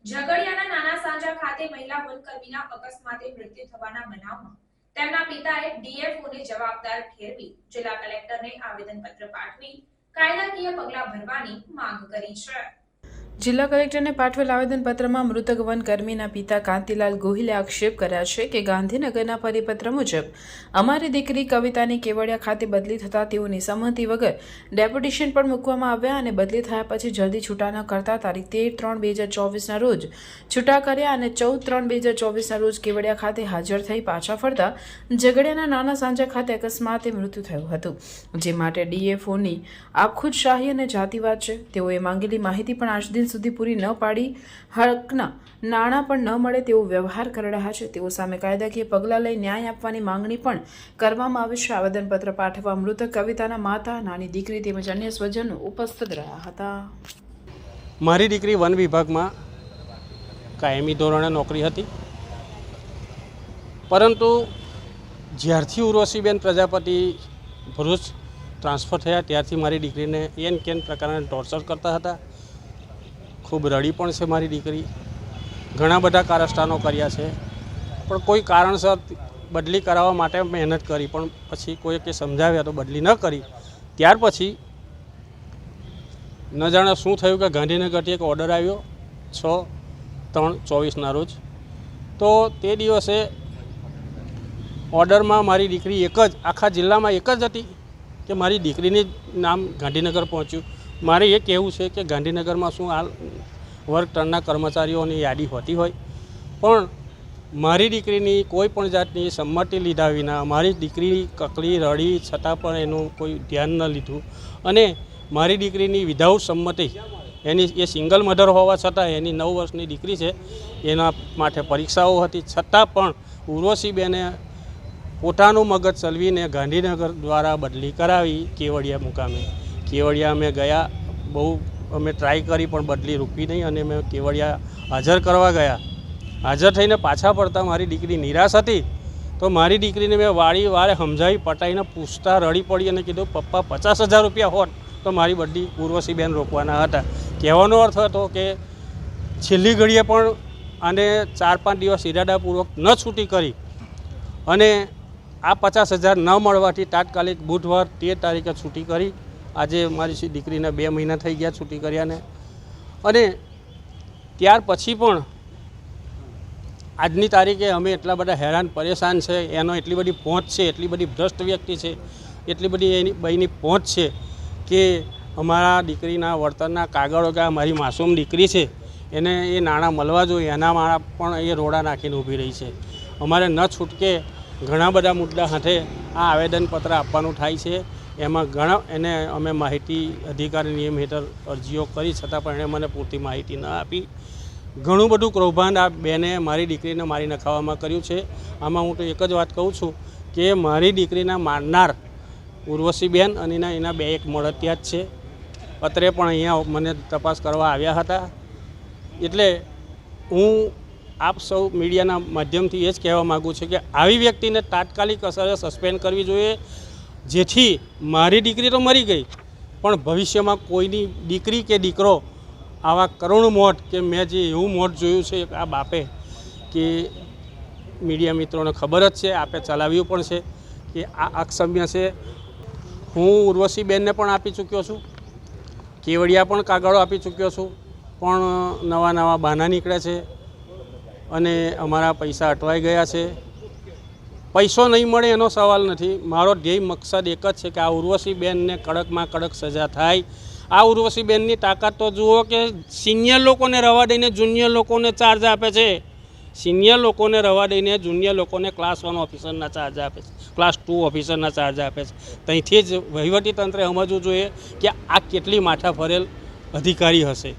ઝઘડિયાના નાના સાંજા ખાતે મહિલા વનકર્મીના અકસ્માતે મૃત્યુ થવાના બનાવમાં તેમના પિતાએ ડીએફઓને જવાબદાર ઠેરવી જિલ્લા કલેક્ટરને આવેદનપત્ર પાઠવી કાયદાકીય પગલાં ભરવાની માંગ કરી છે। જિલ્લા કલેક્ટરને પાઠવેલ આવેદનપત્રમાં મૃતક વનકર્મીના પિતા કાંતિલાલ ગોહિલે આક્ષેપ કર્યા છે કે ગાંધીનગરના પરિપત્ર મુજબ અમારી દીકરી કવિતાની કેવડિયા ખાતે બદલી થતાં તેઓની સંમતિ વગર ડેપ્યુટેશન પણ મૂકવામાં આવ્યા અને બદલી થયા પછી જલ્દી છૂટા ન કરતા તારીખ 13/3/2024ના રોજ છૂટા કર્યા અને 14/3/2024ના રોજ કેવડિયા ખાતે હાજર થઈ પાછા ફરતા ઝઘડિયાના નાના સાંજા ખાતે અકસ્માતે મૃત્યુ થયું હતું, જે માટે ડીએફઓની આપખુદશાહી અને જાતિવાદ છે। તેઓએ માંગેલી માહિતી પણ આજ દિન સુધી પૂરી ન પાડી હકના નાણાં પણ ન મળે તેવો વ્યવહાર કરી રહ્યા છે। તેઓ સામે કાયદાકીય પગલાં લઈ ન્યાય આપવાની માંગણી પણ કરવામાં આવી છે। આવેદનપત્ર પાઠવવા મૃતક કવિતાના માતા, નાની દીકરી તેમજ અન્ય સ્વજનો ઉપસ્થિત રહ્યા હતા। મારી દીકરી વન વિભાગમાં કાયમી ધોરણે નોકરી હતી, પરંતુ જ્યારથી ઉર્વશીબેન પ્રજાપતિ ભરૂચ ટ્રાન્સફર થયા ત્યારથી મારી દીકરીને એન કેન પ્રકારના ટોર્ચર કરતા હતા। ખૂબ રડી પણ છે મારી દીકરી, ઘણા બધા કારસ્તાનો કર્યા છે, પણ કોઈ કારણસર બદલી કરાવવા માટે મહેનત કરી, પણ પછી કોઈ કે સમજાવ્યા તો બદલી ન કરી। ત્યાર પછી ન જાણે શું થયું કે ગાંધીનગરથી એક ઓર્ડર આવ્યો 6/3/24ના રોજ। તો તે દિવસે ઓર્ડરમાં મારી દીકરી એક જ આખા જિલ્લામાં એક જ હતી કે મારી દીકરીની નામ ગાંધીનગર પહોંચ્યું। મારે એ કહેવું છે કે ગાંધીનગરમાં શું હાલ વર્ક ટર્નના કર્મચારીઓની યાદી હોતી હોય, પણ મારી દીકરીની કોઈ પણ જાતની સંમતિ લીધા વિના મારી દીકરી કકળી રડી છતાં પણ એનું કોઈ ધ્યાન ન લીધું, અને મારી દીકરીની વિધાઉટ સંમતિ એની એ સિંગલ મધર હોવા છતાં એની 9 વર્ષની દીકરી છે, એના માટે પરીક્ષાઓ હતી, છતાં પણ ઉર્વશીબેને પોતાનું મગજ ચલવીને ગાંધીનગર દ્વારા બદલી કરાવી કેવડિયા મુકામે। કેવડિયા અમે ગયા, બહુ અમે ટ્રાય કરી પણ બદલી રૂકી નહીં, અને અમે કેવડિયા હાજર કરવા ગયા। હાજર થઈને પાછા પડતા મારી દીકરી નિરાશ હતી, તો મારી દીકરીને મેં વારે સમજાવી પટાઈને પૂછતા રડી પડી અને કીધું, પપ્પા 50,000 રૂપિયા હોત તો મારી બદલી ઉર્વશીબેન રોકવાના હતા। કહેવાનો અર્થ હતો કે છેલ્લી ઘડીએ પણ આને 4-5 દિવસ ઇરાદાપૂર્વક ન છૂટી કરી, અને આ 50,000 ન મળવાથી તાત્કાલિક બુધવાર 13 તારીખે છૂટી કરી। આજે મારી દીકરીને 2 મહિના થઈ ગયા છૂટી કર્યાને, અને ત્યાર પછી પણ આજની તારીખે અમે એટલા બધા હેરાન પરેશાન છે, એનો એટલી બધી પહોંચ છે, એટલી બધી ભ્રષ્ટ વ્યક્તિ છે, એટલી બધી એની બહેની પહોંચ છે કે અમારા દીકરીના વળતરના કાગળો કે મારી માસૂમ દીકરી છે એને એ નાણાં મળવા જોઈએ એના મારા પણ એ રોડા નાખીને ઊભી રહી છે। અમારે ન છૂટકે ઘણા બધા મુદ્દા સાથે આ આવેદનપત્ર આપવાનું થાય છે। એમાં ઘણા એને અમે માહિતી અધિકાર નિયમ હેઠળ અરજીઓ કરી, છતાં પણ એણે મને પૂરતી માહિતી ન આપી। ઘણું બધું કૌભાંડ આ બેને મારી દીકરીને મારી નખાવામાં કર્યું છે। આમાં હું તો એક જ વાત કહું છું કે મારી દીકરીના મારનાર ઉર્વશીબેન અને એના 2 મળતિયા જ છે। અત્રે પણ અહીંયા મને તપાસ કરવા આવ્યા હતા। એટલે હું આપ સૌ મીડિયાના માધ્યમથી એ જ કહેવા માગું છું કે આવી વ્યક્તિને તાત્કાલિક અસરે સસ્પેન્ડ કરવી જોઈએ, જેથી મારી દીકરી તો મરી ગઈ, પણ ભવિષ્યમાં કોઈની દીકરી કે દીકરો આવા કરુણ મોત, કે મેં જે એવું મોત જોયું છે આ બાપે, કે મીડિયા મિત્રોને ખબર જ છે, આપે ચલાવ્યું પણ છે કે આ અક્ષમ્ય છે। હું ઉર્વશીબેનને પણ આપી ચૂક્યો છું, કેવડિયા પણ કાગળો આપી ચૂક્યો છું, પણ નવા બહાના નીકળે છે અને અમારા પૈસા અટવાઈ ગયા છે। પૈસો નહીં મળે એનો સવાલ નથી, મારો ધ્યેય મકસદ એક જ છે કે આ ઉર્વશીબેનને કડકમાં કડક સજા થાય। આ ઉર્વશીબેનની તાકાત તો જુઓ કે સિનિયર લોકોને રવા દઈને જુનિયર લોકોને ચાર્જ આપે છે, સિનિયર લોકોને રવા દઈને જુનિયર લોકોને ક્લાસ 1 ઓફિસરના ચાર્જ આપે છે, ક્લાસ 2 ઓફિસરના ચાર્જ આપે છે। ત્યાંથી જ વહીવટીતંત્રે સમજવું જોઈએ કે આ કેટલી માથા ફરેલ અધિકારી હશે।